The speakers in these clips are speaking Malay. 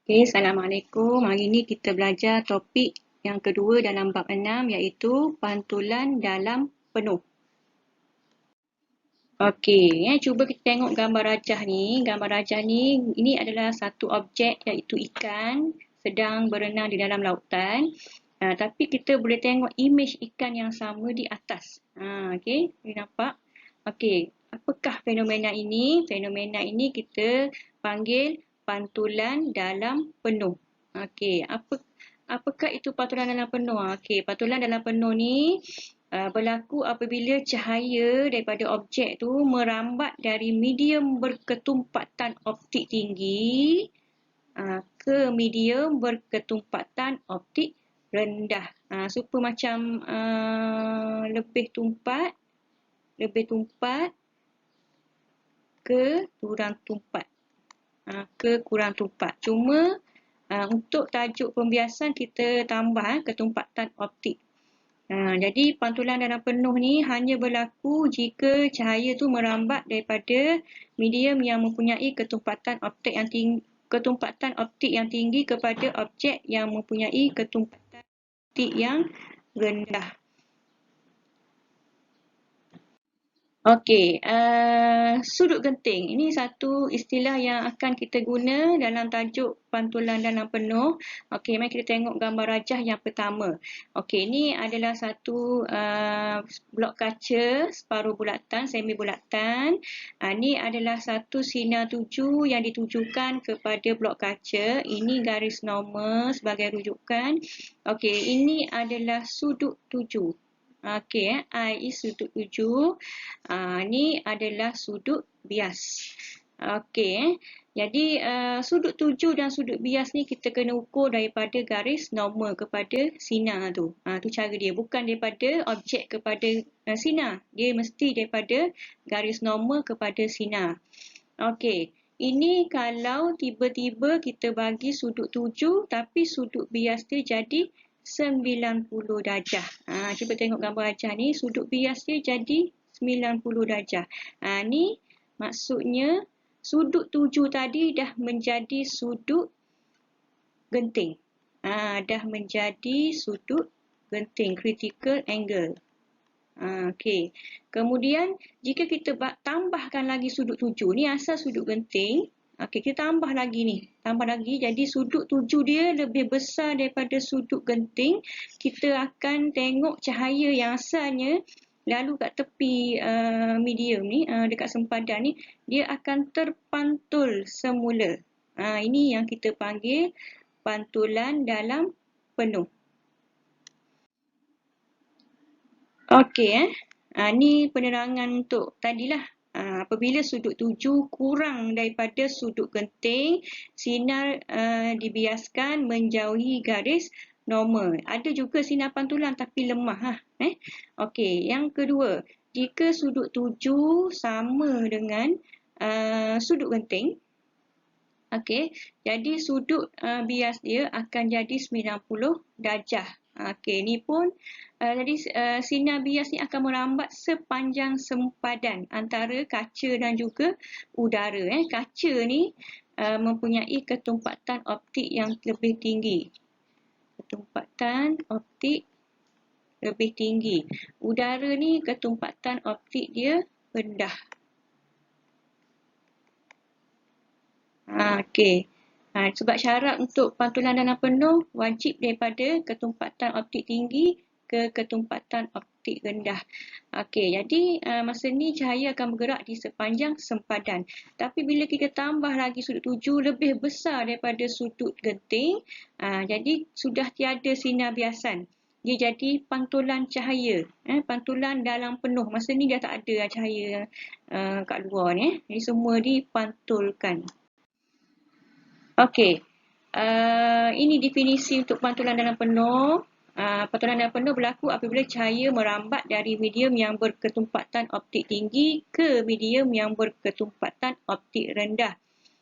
Okay, Assalamualaikum. Hari ini kita belajar topik yang kedua dalam bab 6 iaitu pantulan dalam penuh. Okey, cuba kita tengok gambar rajah ni. Gambar rajah ni, ini adalah satu objek iaitu ikan sedang berenang di dalam lautan. Tapi kita boleh tengok imej ikan yang sama di atas. Okey, boleh nampak? Okey, apakah fenomena ini? Fenomena ini kita panggil pantulan dalam penuh. Okey, apakah itu pantulan dalam penuh? Okey, pantulan dalam penuh ni berlaku apabila cahaya daripada objek tu merambat dari medium berketumpatan optik tinggi ke medium berketumpatan optik rendah. Supaya macam lebih tumpat ke kurang tumpat. Cuma untuk tajuk pembiasan kita tambah ketumpatan optik. Jadi pantulan dalam penuh ni hanya berlaku jika cahaya tu merambat daripada medium yang mempunyai ketumpatan optik yang tinggi kepada objek yang mempunyai ketumpatan optik yang rendah. Okey, sudut genting. Ini satu istilah yang akan kita guna dalam tajuk pantulan dalam penuh. Okey, mari kita tengok gambar rajah yang pertama. Okey, ini adalah satu blok kaca separuh bulatan, semi bulatan. Ini adalah satu sinar tuju yang ditujukan kepada blok kaca. Ini garis normal sebagai rujukan. Okey, ini adalah sudut tuju. Okey, I is sudut tuju. Ni adalah sudut bias. Okey, jadi sudut tuju dan sudut bias ni kita kena ukur daripada garis normal kepada sinar tu. Tu cara dia, bukan daripada objek kepada sinar. Dia mesti daripada garis normal kepada sinar. Okey, ini kalau tiba-tiba kita bagi sudut tuju tapi sudut bias dia jadi 90 darjah. Cuba tengok gambar rajah ni, sudut bias dia jadi 90 darjah. Ni maksudnya sudut tuju tadi dah menjadi sudut genting. Dah menjadi sudut genting, critical angle. Okey. Kemudian jika kita tambahkan lagi sudut tuju, ni asal sudut genting. Okey, kita tambah lagi ni. Tambah lagi, jadi sudut tuju dia lebih besar daripada sudut genting. Kita akan tengok cahaya yang asalnya lalu kat tepi medium ni, dekat sempadan ni, dia akan terpantul semula. Ini yang kita panggil pantulan dalam penuh. Okey, ni penerangan untuk tadilah. Apabila sudut tuju kurang daripada sudut genting, sinar dibiaskan menjauhi garis normal. Ada juga sinar pantulan tapi lemah. Okey, yang kedua, jika sudut tuju sama dengan sudut genting, okey, jadi sudut bias dia akan jadi 90 darjah. Okey, ni pun jadi sinar bias ni akan merambat sepanjang sempadan antara kaca dan juga udara. Kaca ni mempunyai ketumpatan optik yang lebih tinggi. Udara ni ketumpatan optik dia rendah. Okey. Sebab syarat untuk pantulan dalam penuh wajib daripada ketumpatan optik tinggi ke ketumpatan optik rendah. Okey, jadi masa ni cahaya akan bergerak di sepanjang sempadan. Tapi bila kita tambah lagi sudut tuju lebih besar daripada sudut genting, jadi sudah tiada sinar biasan. Dia jadi pantulan cahaya. Pantulan dalam penuh. Masa ni dah tak ada cahaya kat luar ni. Jadi semua dipantulkan. Okey, ini definisi untuk pantulan dalam penuh. Pantulan dalam penuh berlaku apabila cahaya merambat dari medium yang berketumpatan optik tinggi ke medium yang berketumpatan optik rendah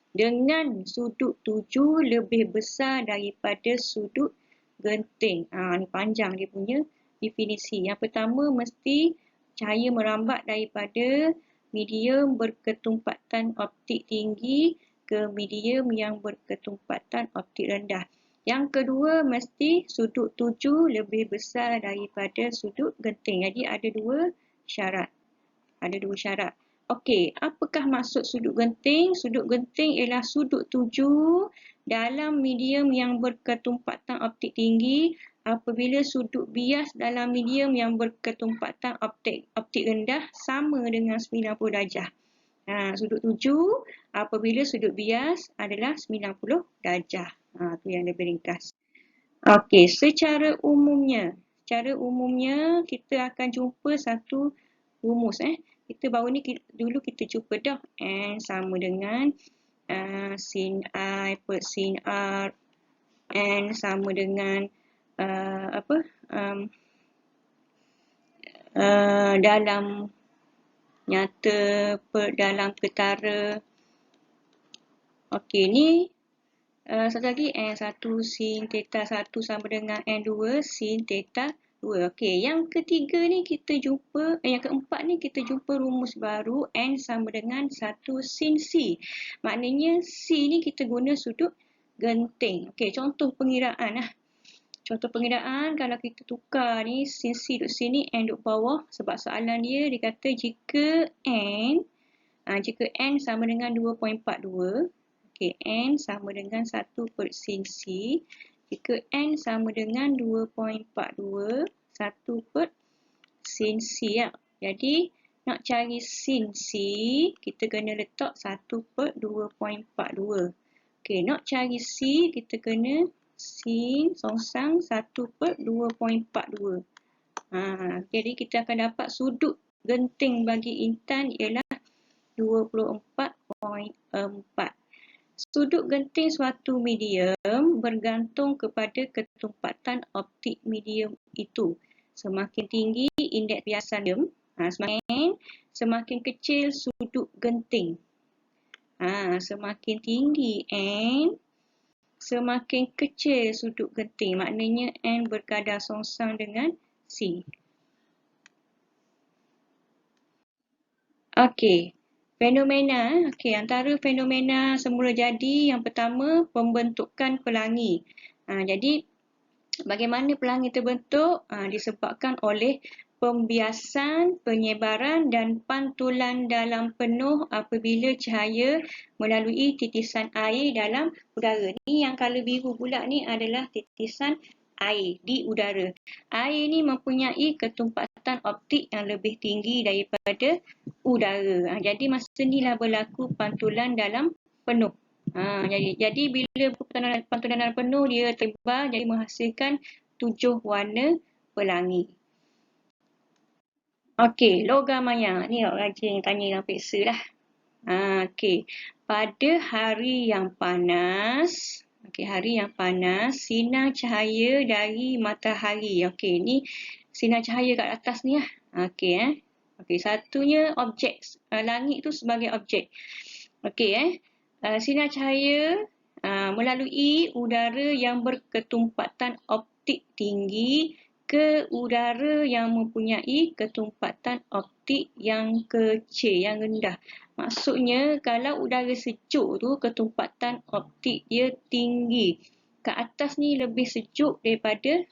dengan sudut tuju lebih besar daripada sudut genting. Ni panjang dia punya definisi. Yang pertama mesti cahaya merambat daripada medium berketumpatan optik tinggi ke medium yang berketumpatan optik rendah. Yang kedua, mesti sudut tuju lebih besar daripada sudut genting. Jadi ada dua syarat. Okey, apakah maksud sudut genting? Sudut genting ialah sudut tuju dalam medium yang berketumpatan optik tinggi apabila sudut bias dalam medium yang berketumpatan optik rendah sama dengan 90 darjah. Sudut tuju apabila sudut bias adalah 90 darjah. Tu yang lebih ringkas. Okey, secara umumnya kita akan jumpa satu rumus. Dulu kita jumpa dah N sama dengan sin I per sin R. N sama dengan dalam nyata dalam ketara. Okey, ni satu lagi N1 sin theta 1 sama dengan N2 sin theta 2. Okey, yang ketiga ni kita jumpa, yang keempat ni kita jumpa rumus baru N sama dengan 1 sin C. Maknanya C ni kita guna sudut genting. Okey, contoh pengiraan lah. Contoh pengiraan kalau kita tukar ni sin C duduk sini, N duduk bawah sebab soalan dia kata jika N sama dengan 2.42. Okey, N sama dengan 1 per sin C. Jika N sama dengan 2.42, 1 per sin C ya. Jadi, nak cari sin C, kita kena letak 1 per 2.42. Okey, nak cari C, kita kena sin songsang 1 per 2.42. Jadi, kita akan dapat sudut genting bagi intan ialah 24.4. Sudut genting suatu medium bergantung kepada ketumpatan optik medium itu. Semakin tinggi indeks biasan medium, semakin kecil sudut genting. Semakin tinggi N, semakin kecil sudut genting. Maknanya N berkadar songsang dengan C. Okey. Fenomena, antara fenomena semula jadi yang pertama pembentukan pelangi. Jadi bagaimana pelangi terbentuk? Disebabkan oleh pembiasan, penyebaran dan pantulan dalam penuh apabila cahaya melalui titisan air dalam udara. Ni yang color biru pula ni adalah titisan air di udara. Air ni mempunyai ketumpatan optik yang lebih tinggi daripada udara. Jadi masa inilah berlaku pantulan dalam penuh. Jadi bila pantulan dalam penuh dia tebar jadi menghasilkan 7 warna pelangi. Okey, logam maya. Ni rajin tanya yang peksa lah. Okey, pada hari yang panas, sinar cahaya dari matahari. Okey, ni sinar cahaya kat atas ni lah. Okey, satunya objek. Langit tu sebagai objek. Okey, sinar cahaya melalui udara yang berketumpatan optik tinggi ke udara yang mempunyai ketumpatan optik yang kecil, yang rendah. Maksudnya kalau udara sejuk tu ketumpatan optik dia tinggi. Kat atas ni lebih sejuk daripada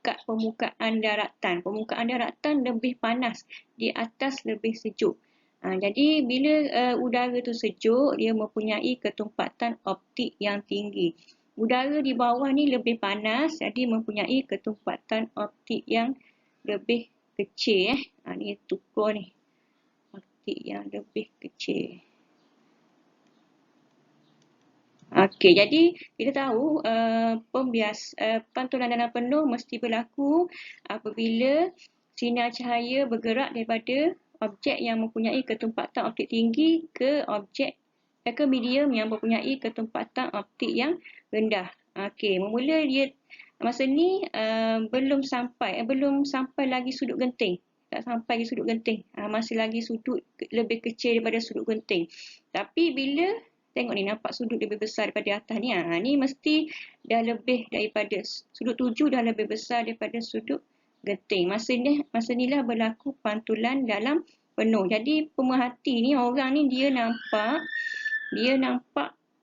kat permukaan daratan. Permukaan daratan lebih panas, di atas lebih sejuk. Jadi bila udara tu sejuk, dia mempunyai ketumpatan optik yang tinggi. Udara di bawah ni lebih panas, jadi mempunyai ketumpatan optik yang lebih kecil. Ni tukur ni. Optik yang lebih kecil. Okey, jadi kita tahu pantulan dalam penuh mesti berlaku apabila sinar cahaya bergerak daripada objek yang mempunyai ketumpatan optik tinggi ke medium yang mempunyai ketumpatan optik yang rendah. Okey, memula dia masa ni belum sampai lagi sudut genting. Tak sampai lagi sudut genting. Masih lagi sudut lebih kecil daripada sudut genting. Tapi bila tengok ni nampak sudut lebih besar daripada atas ni. Ni mesti dah lebih daripada sudut tuju, dah lebih besar daripada sudut genting. Masa ni lah berlaku pantulan dalam penuh. Jadi pemerhati ni, orang ni dia nampak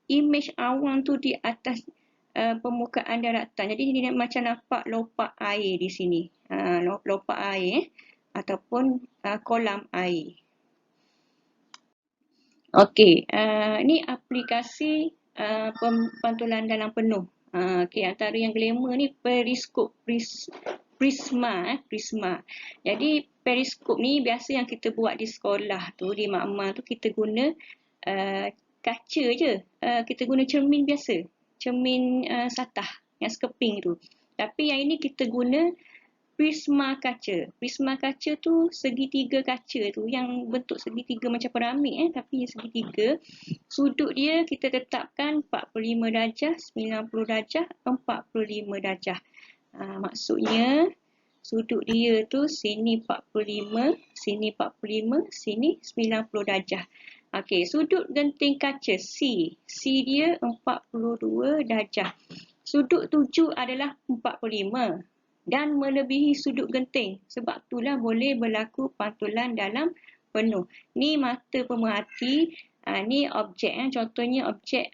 image awan tu di atas permukaan daratan. Jadi dia macam nampak lopak air di sini. Lopak air ataupun kolam air. Okey, ni aplikasi pantulan dalam penuh. Okey, antara yang glamour ni periskop prisma. Jadi periskop ni biasa yang kita buat di sekolah tu, di makmal tu kita guna kaca je. Kita guna cermin biasa. Cermin satah yang sekeping tu. Tapi yang ini kita guna prisma kaca. Prisma kaca tu segitiga kaca tu yang bentuk segitiga macam piramid tapi segitiga. Sudut dia kita tetapkan 45 darjah, 90 darjah, 45 darjah. Maksudnya sudut dia tu sini 45, sini 45, sini 90 darjah. Okey, sudut genting kaca C. C dia 42 darjah. Sudut tuju adalah 45 dan melebihi sudut genting. Sebab itulah boleh berlaku pantulan dalam penuh. Ni mata pemerhati, ni objek. Contohnya objek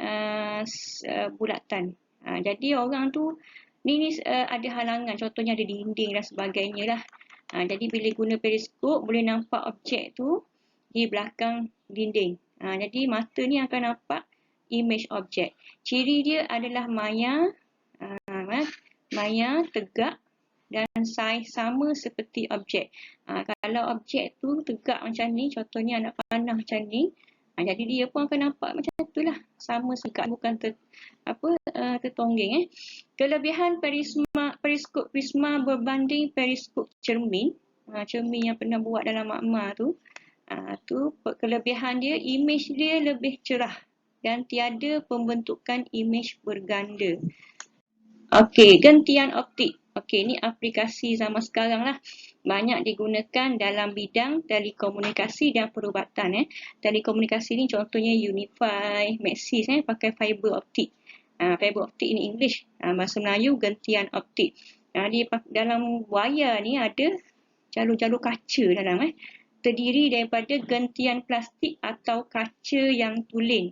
bulatan. Jadi orang tu, ni ada halangan. Contohnya ada dinding dan sebagainya lah. Jadi bila guna periskop, boleh nampak objek tu di belakang dinding. Jadi mata ni akan nampak image objek. Ciri dia adalah maya, tegak dan saiz sama seperti objek. Kalau objek tu tegak macam ni, contohnya anak panah macam ni, jadi dia pun akan nampak macam itulah, sama tegak, bukan tertonggeng. Kelebihan periskop prisma berbanding periskop cermin, cermin yang pernah buat dalam makmal tu, kelebihan dia, image dia lebih cerah dan tiada pembentukan image berganda. Okey, gentian optik. Okey, ni aplikasi zaman sekarang lah. Banyak digunakan dalam bidang telekomunikasi dan perubatan. Telekomunikasi ni contohnya Unify, Maxis pakai fiber optik. Fiber optik ni English. Bahasa Melayu gentian optik. Di dalam wayar ni ada jalur-jalur kaca dalam. Terdiri daripada gentian plastik atau kaca yang tulen.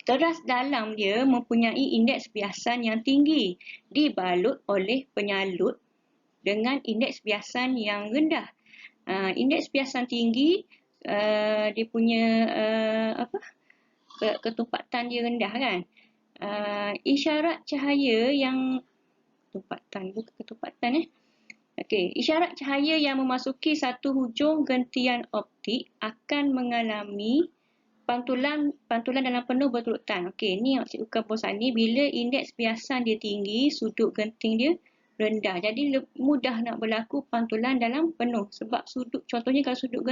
Teras dalam dia mempunyai indeks biasan yang tinggi, dibalut oleh penyalut dengan indeks biasan yang rendah. Indeks biasan tinggi, dia punya ketumpatan dia rendah kan. Isyarat cahaya yang isyarat cahaya yang memasuki satu hujung gentian optik akan mengalami pantulan dalam penuh berturutan. Okey, ni yang Cikgu bosan ni, bila indeks biasan dia tinggi, sudut genting dia rendah. Jadi mudah nak berlaku pantulan dalam penuh. Sebab contohnya kalau sudut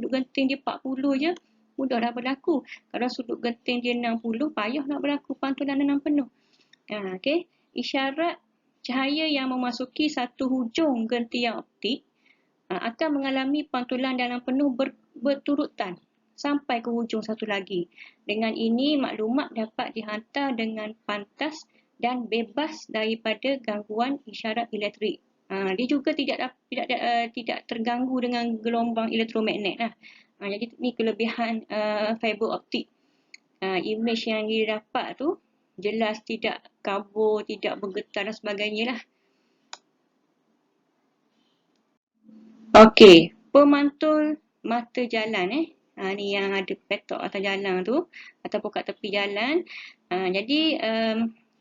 genting dia 40 je, mudah dah berlaku. Kalau sudut genting dia 60, payah nak berlaku pantulan dalam penuh. Okey, isyarat cahaya yang memasuki satu hujung gentian optik akan mengalami pantulan dalam penuh berturutan sampai ke hujung satu lagi. Dengan ini, maklumat dapat dihantar dengan pantas dan bebas daripada gangguan isyarat elektrik. Dia juga tidak terganggu dengan gelombang elektromagnet. Jadi ini kelebihan fiber optik. Image yang dia dapat tu jelas, tidak kabur, tidak bergetar dan sebagainya lah. Okey, pemantul mata jalan ni yang ada petok atas jalan tu ataupun kat tepi jalan. Jadi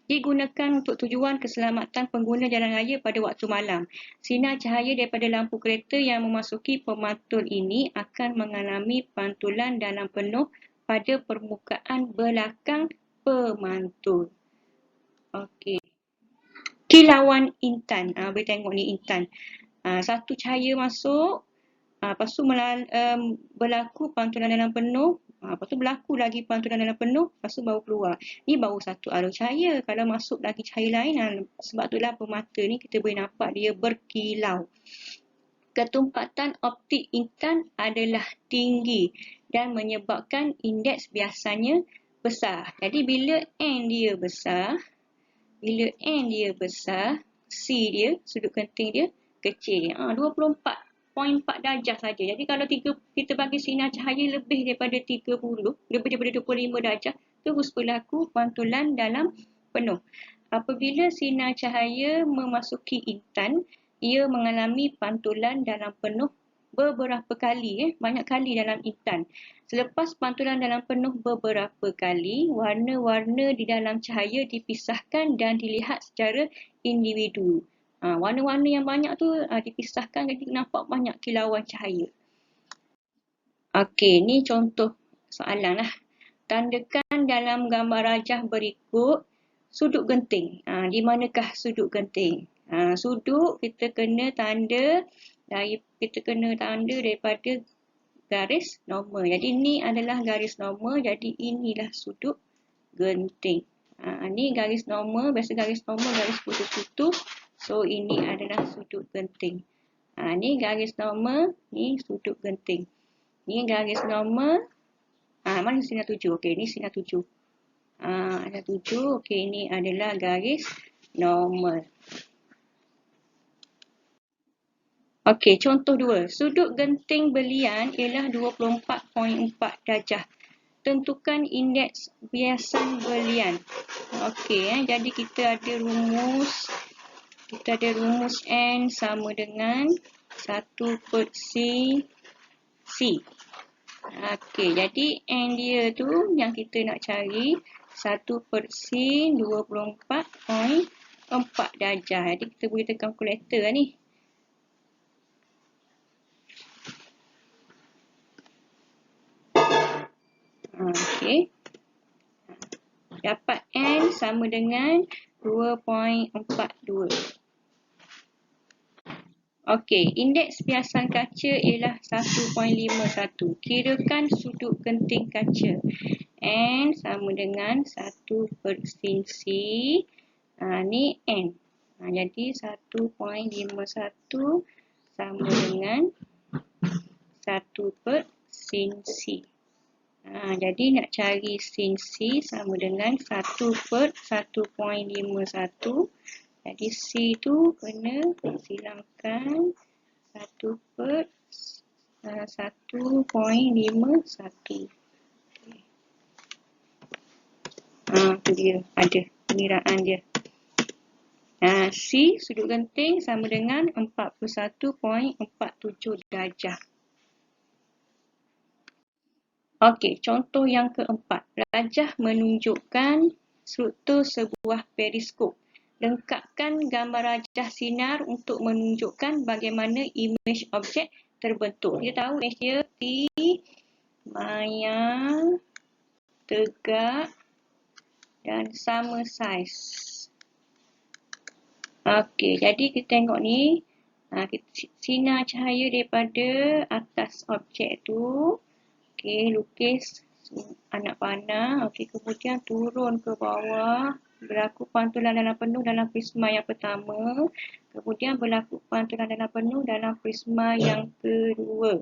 digunakan untuk tujuan keselamatan pengguna jalan raya pada waktu malam. Sinar cahaya daripada lampu kereta yang memasuki pemantul ini akan mengalami pantulan dalam penuh pada permukaan belakang pemantul. Okey. Kilauan intan. Boleh tengok ni intan. Satu cahaya masuk, lepas tu berlaku pantulan dalam penuh, lepas tu berlaku lagi pantulan dalam penuh, lepas tu baru keluar. Ni baru satu arus cahaya. Kalau masuk lagi cahaya lain, sebab itulah pemata ni kita boleh nampak dia berkilau. Ketumpatan optik intan adalah tinggi dan menyebabkan indeks biasanya besar. Jadi bila N dia besar, C dia, sudut genting dia kecil. 24.4 darjah saja. Jadi kalau kita bagi sinar cahaya lebih daripada 30, lebih daripada 25 darjah, terus berlaku pantulan dalam penuh. Apabila sinar cahaya memasuki intan, ia mengalami pantulan dalam penuh beberapa kali, banyak kali dalam intan. Selepas pantulan dalam penuh beberapa kali, warna-warna di dalam cahaya dipisahkan dan dilihat secara individu. Warna-warna yang banyak tu dipisahkan, jadi nampak banyak kilauan cahaya. Okey, ni contoh soalan lah. Tandakan dalam gambar rajah berikut sudut genting. Di manakah sudut genting? Sudut kita kena tanda daripada garis normal. Jadi ni adalah garis normal, jadi inilah sudut genting. Ni garis normal, biasa garis normal garis putus-putus. So ini adalah sudut genting. Ni garis normal, ni sudut genting. Ni garis normal. Mana sinar 7? Okey, ni sinar 7. Ada 7. Okey, ini adalah garis normal. Okey, contoh 2. Sudut genting berlian ialah 24.4 darjah. Tentukan indeks biasan berlian. Okey, jadi kita ada rumus. Kita ada rumus N sama dengan 1/C. Okey, jadi N dia tu yang kita nak cari 1/C 24.4 darjah. Jadi kita boleh tekan kalkulator lah ni. Okey. Dapat N sama dengan 2.42. Okey, indeks biasan kaca ialah 1.51. Kirakan sudut genting kaca. N sama dengan 1/C. Ni N. Jadi 1.51 sama dengan 1/C. Jadi nak cari sin C sama dengan 1/1.51. Jadi C tu kena silangkan 1/1.51. Tu dia, ada pengiraan dia. C sudut genting sama dengan 41.47 darjah. Okey, contoh yang keempat. Rajah menunjukkan struktur sebuah periskop. Lengkapkan gambar rajah sinar untuk menunjukkan bagaimana imej objek terbentuk. Dia tahu imej dia T, maya, tegak dan sama saiz. Okey, jadi kita tengok ni. Sinar cahaya daripada atas objek tu. Okey, lukis anak panah. Okey, kemudian turun ke bawah. Berlaku pantulan dalam penuh dalam prisma yang pertama. Kemudian berlaku pantulan dalam penuh dalam prisma yang kedua.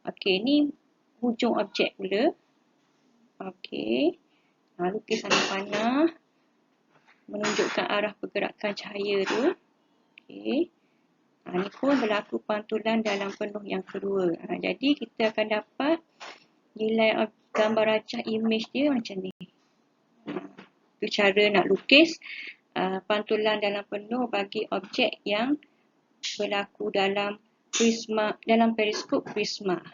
Okey, ni hujung objek pula. Okey. Lukis anak panah. Menunjukkan arah pergerakan cahaya tu. Okey. Ni pun berlaku pantulan dalam penuh yang kedua. Jadi kita akan dapat nilai gambar rajah imej dia macam ni. Itu cara nak lukis pantulan dalam penuh bagi objek yang berlaku dalam prisma, dalam periskop prisma.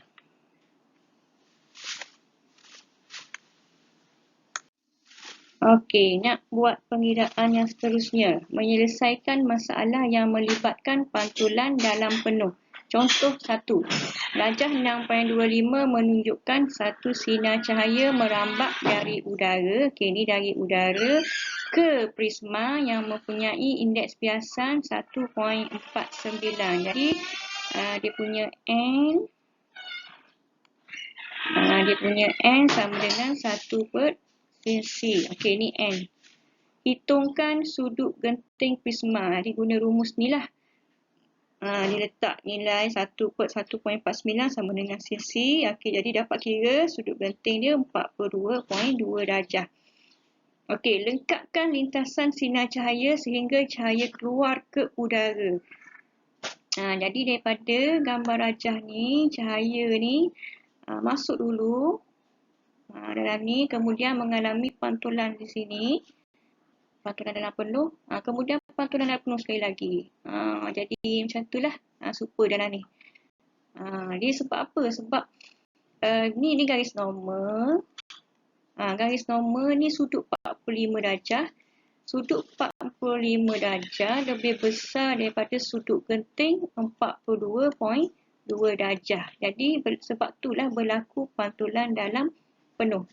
Okey, nak buat pengiraan yang seterusnya. Menyelesaikan masalah yang melibatkan pantulan dalam penuh. Contoh 1. Rajah 6.25 menunjukkan satu sinar cahaya merambat dari udara. Okey, ni dari udara ke prisma yang mempunyai indeks biasan 1.49. Jadi dia punya N sama dengan 1/C. Okey, ni N. Hitungkan sudut genting prisma. Dia guna rumus ni lah. Dia letak nilai 1/1.49 sama dengan cc. Okey, jadi dapat kira sudut genting dia 42.2 darjah. Okey, lengkapkan lintasan sinar cahaya sehingga cahaya keluar ke udara. Jadi daripada gambar rajah ni, cahaya ni masuk dulu. Dalam ni kemudian mengalami pantulan di sini. Pantulan dalam penuh. Kemudian pantulan dalam penuh sekali lagi. Jadi macam itulah super dalam ni. Dia sebab apa? Sebab ni garis normal. Garis normal ni sudut 45 darjah. Sudut 45 darjah lebih besar daripada sudut genting 42.2 darjah. Jadi sebab itulah berlaku pantulan dalam penuh.